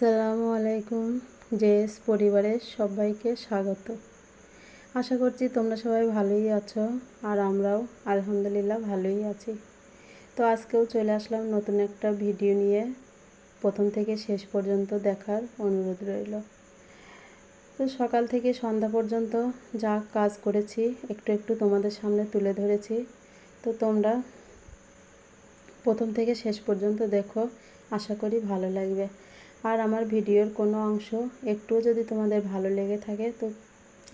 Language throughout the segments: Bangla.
আসসালামু আলাইকুম। জেএস পরিবারের সবাইকে স্বাগত। আশা করছি তোমরা সবাই ভালোই আছো, আর আমরাও আলহামদুলিল্লাহ ভালোই আছি। তো আজকেও চলে আসলাম নতুন একটা ভিডিও নিয়ে। প্রথম থেকে শেষ পর্যন্ত দেখার অনুরোধ রইল। তো সকাল থেকে সন্ধ্যা পর্যন্ত যা কাজ করেছি একটু একটু তোমাদের সামনে তুলে ধরেছি। তো তোমরা প্রথম থেকে শেষ পর্যন্ত দেখো, আশা করি ভালো লাগবে। আর আমার ভিডিওর কোনো অংশ একটুও যদি তোমাদের ভালো লেগে থাকে তো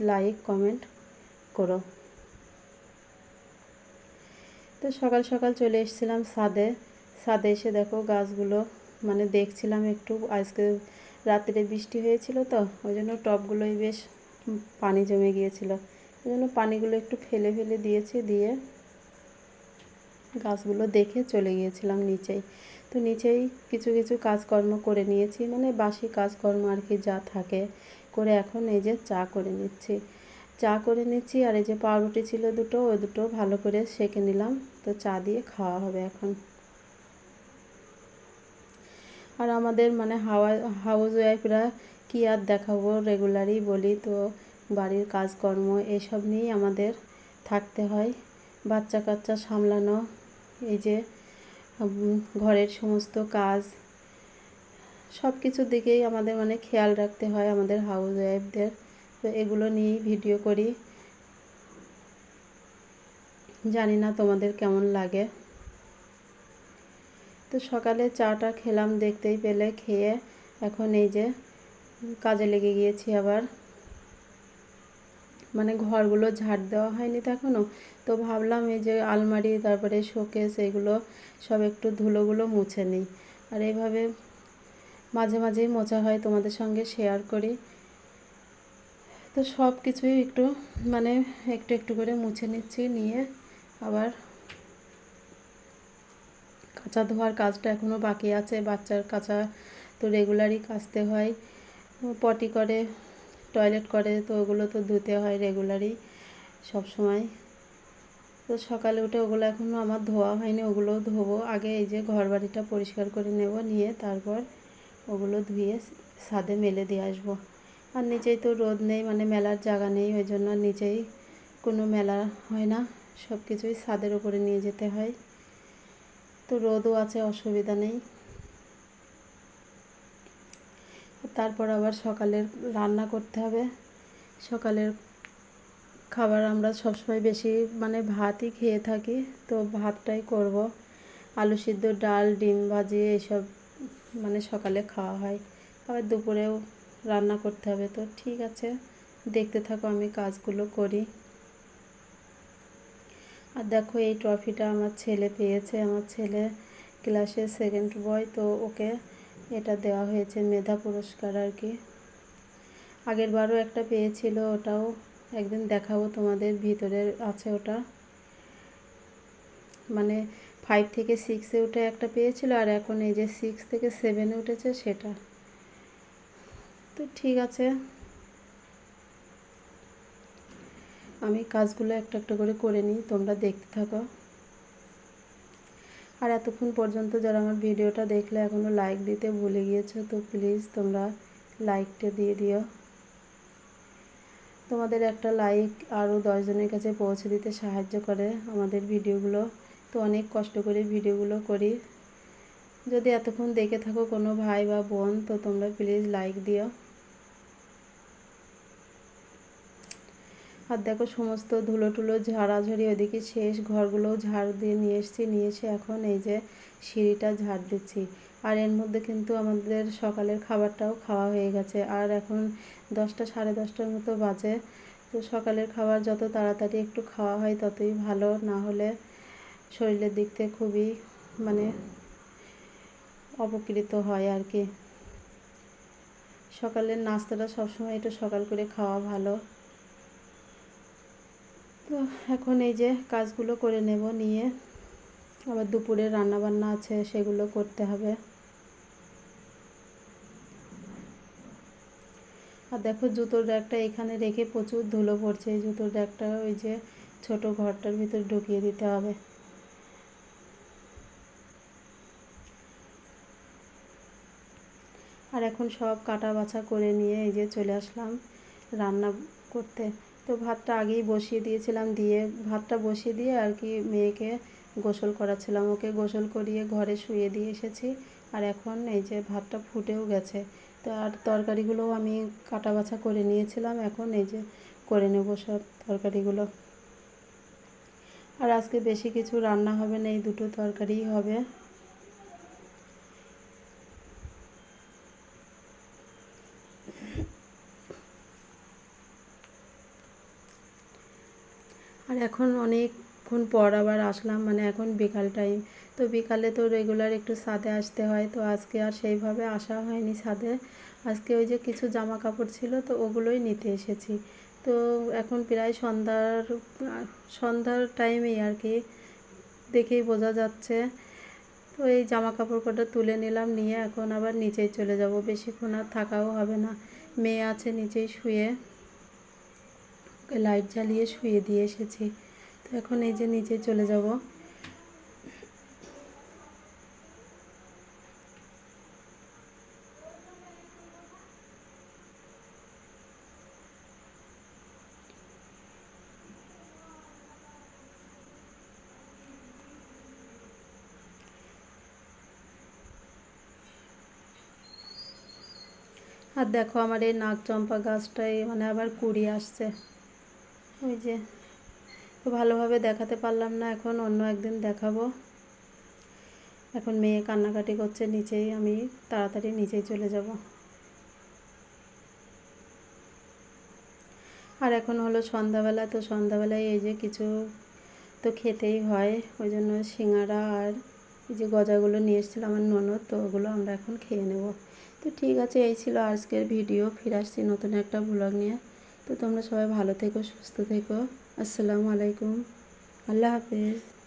লাইক কমেন্ট করো। তো সকাল সকাল চলে এসেছিলাম ছাদে এসে দেখো গাছগুলো দেখছিলাম একটু। আজকে রাত্রে বৃষ্টি হয়েছিল, তো ওই জন্য টবগুলোই বেশ পানি জমে গিয়েছিল। ওই জন্য পানিগুলো একটু ফেলে ফেলে দিয়েছি, দিয়ে গাছগুলো দেখে চলে গিয়েছিলাম নিচেই। তো নিচেই কিছু কিছু কাজকর্ম করে নিয়েছি, বাসি কাজকর্ম আর কি যা থাকে করে এখন এই যে চা করে নিচ্ছি। আর এই যে পাউরুটি ছিল দুটো, ওই দুটো ভালো করে সেঁকে নিলাম। তো চা দিয়ে খাওয়া হবে এখন। আর আমাদের হাউস ওয়াইফরা কী আর দেখাবো, রেগুলারই বলি তো, বাড়ির কাজকর্ম এসব নিয়েই আমাদের থাকতে হয়। বাচ্চা কাচ্চা সামলানো, এই যে ঘরের সমস্ত কাজ, সব কিছুর দিকেই আমাদের খেয়াল রাখতে হয় আমাদের হাউস ওয়াইফদের। তো এগুলো নিয়েই ভিডিও করি। জানি না তোমাদের কেমন লাগে। তো সকালে চাটা খেলাম, দেখতেই পেলে, খেয়ে এখন এই যে কাজে লেগে গিয়েছি আবার। ঘরগুলো ঝাড় দেওয়া হয়নি তো এখনও। তো ভাবলাম এই যে আলমারি, তারপরে শোকেস, এগুলো সব একটু ধুলোগুলো মুছে নিই। আর এইভাবে মাঝে মাঝেই মোছা হয়, তোমাদের সঙ্গে শেয়ার করি। তো সব কিছুই একটু একটু একটু করে মুছে নিচ্ছি, নিয়ে আবার কাঁচা ধোয়ার কাজটা এখনও বাকি আছে। বাচ্চার কাঁচা তো রেগুলারই কাচতে হয়, পটি করে, টয়লেট করে, তো ওগুলো তো ধুতে হয় রেগুলারই সব সময়। তো সকালে উঠে ওগুলো এখনও আমার ধোয়া হয়নি, ওগুলোও ধোবো আগে। এই যে ঘর বাড়িটা পরিষ্কার করে নেব, নিয়ে তারপর ওগুলো ধুয়ে ছাদে মেলে দিয়ে আসবো। আর নিচেই তো রোদ নেই, মেলার জায়গা নেই, ওই জন্য নিচেই কোনো মেলা হয় না, সব কিছুই ছাদের উপরে নিয়ে যেতে হয়। তো রোদও আছে, অসুবিধা নেই। তারপর আবার সকালের রান্না করতে হবে। সকালের খাবার আমরা সবসময় বেশি ভাতই খেয়ে থাকি, তো ভাতটাই করব। আলু সিদ্ধ, ডাল, ডিম ভাজি, এইসব সকালে খাওয়া হয়। আবার দুপুরেও রান্না করতে হবে। তো ঠিক আছে, দেখতে থাকো, আমি কাজগুলো করি। আর দেখো, এই ট্রফিটা আমার ছেলে পেয়েছে। আমার ছেলে ক্লাসে সেকেন্ড বয়, তো ওকে এটা দেওয়া হয়েছে মেধা পুরস্কার আর কি। আগের বারও একটা পেয়েছিল, ওটাও একদিন দেখাবো তোমাদের। ভিতরে আছে ওটা, 5 থেকে 6-এ উঠে একটা পেয়েছিল, আর এখন এই যে 6 থেকে 7-এ উঠেছে সেটা। তো ঠিক আছে, আমি কাজগুলো একটা একটা করে নিই, তোমরা দেখতে থাকো। আর এতক্ষণ পর্যন্ত যারা আমার ভিডিওটা দেখলে এখনও লাইক দিতে ভুলে গিয়েছো, তো প্লিজ তোমরা লাইকটা দিয়ে দিও। তোমাদের একটা লাইক আরও 10 জনের কাছে পৌঁছে দিতে সাহায্য করে আমাদের ভিডিওগুলো। তো অনেক কষ্ট করে ভিডিওগুলো করি। যদি এতক্ষণ দেখে থাকো কোনো ভাই বা বোন, তো তোমরা প্লিজ লাইক দিও। আর দেখো, সমস্ত ধুলো টুলো ঝাড়াঝাড়ি ওদিকে শেষ, ঘরগুলোও ঝাড় দিয়ে নিয়ে এসে এখন এই যে সিঁড়িটা ঝাড় দিচ্ছি। আর এর মধ্যে কিন্তু আমাদের সকালের খাবারটাও খাওয়া হয়ে গেছে। আর এখন 10টা, সাড়ে 10টার মতো বাজে। তো সকালের খাবার যত তাড়াতাড়ি একটু খাওয়া হয় ততই ভালো, না হলে শরীরের দিক থেকে খুবই অপকৃত হয় আর কি। সকালের নাস্তাটা সবসময় একটু সকাল করে খাওয়া ভালো। তো এখন এই যে কাজগুলো করে নেব, নিয়ে আবার দুপুরে রান্না বান্না আছে, সেগুলো করতে হবে। আর দেখো, জুতোর র্যাকটা এখানে রেখে প্রচুর ধুলো পড়ছে। এই জুতোর র্যাকটা ওই যে ছোট ঘরটার ভিতর ঢুকিয়ে দিতে হবে। আর আর এখন সব কাটা বাছা করে নিয়ে এই যে চলে আসলাম রান্না করতে। তো ভাতটা আগেই বসিয়ে দিয়েছিলাম, দিয়ে ভাতটা বসিয়ে দিয়ে আর কি মেয়েকে গোসল করাচ্ছিলাম, ওকে গোসল করিয়ে ঘরে শুয়ে দিয়ে এসেছি। আর এখন এই যে ভাতটা ফুটেও গেছে। তো আর তরকারিগুলোও আমি কাটা বাছা করে নিয়েছিলাম, এখন এই যে করে নেব সব তরকারিগুলো। আর আজকে বেশি কিছু রান্না হবে না, এই দুটো তরকারিই হবে। আর এখন অনেকক্ষণ পর আবার আসলাম, মানে এখন বিকাল টাইম। তো বিকালে তো রেগুলার একটু ছাদে আসতে হয়, তো আজকে আর সেইভাবে আসা হয়নি ছাদে। আজকে ওই যে কিছু জামা কাপড় ছিল, তো ওগুলোই নিতে এসেছি। তো এখন প্রায় সন্ধ্যার টাইমেই আর কি, দেখেই বোঝা যাচ্ছে। তো এই জামা কাপড় কটা তুলে নিলাম, নিয়ে এখন আবার নিচেই চলে যাব, বেশিক্ষণ আর থাকাও হবে না। মেয়ে আছে নিচেই শুয়ে, ওকে লাইট জ্বালিয়ে শুয়ে দিয়ে এসেছি। তো এখন এই যে নিচে চলে যাব। আর দেখো আমার এই নাগচম্পা গাছটাই মানে আবার কুড়ি আসছে, ওই যে। তো ভালোভাবে দেখাতে পারলাম না, এখন অন্য একদিন দেখাবো। এখন মেয়ে কান্নাকাটি করছে নিচেই, আমি তাড়াতাড়ি নিচেই চলে যাব। আর এখন হলো সন্ধ্যাবেলা, তো সন্ধ্যাবেলায় এই যে কিছু তো খেতেই হয়, ওই জন্য সিঙ্গারা আর এই যে গজাগুলো নিয়ে এসেছিলো আমার ননদ, তো ওগুলো আমরা এখন খেয়ে নেব। তো ঠিক আছে, এই ছিল আজকের ভিডিও। ফিরে আসছি নতুন একটা ব্লগ নিয়ে। তো তোমরা সবাই ভালো থেকো, সুস্থ থেকো। আসসালামু আলাইকুম, আল্লাহ হাফেজ।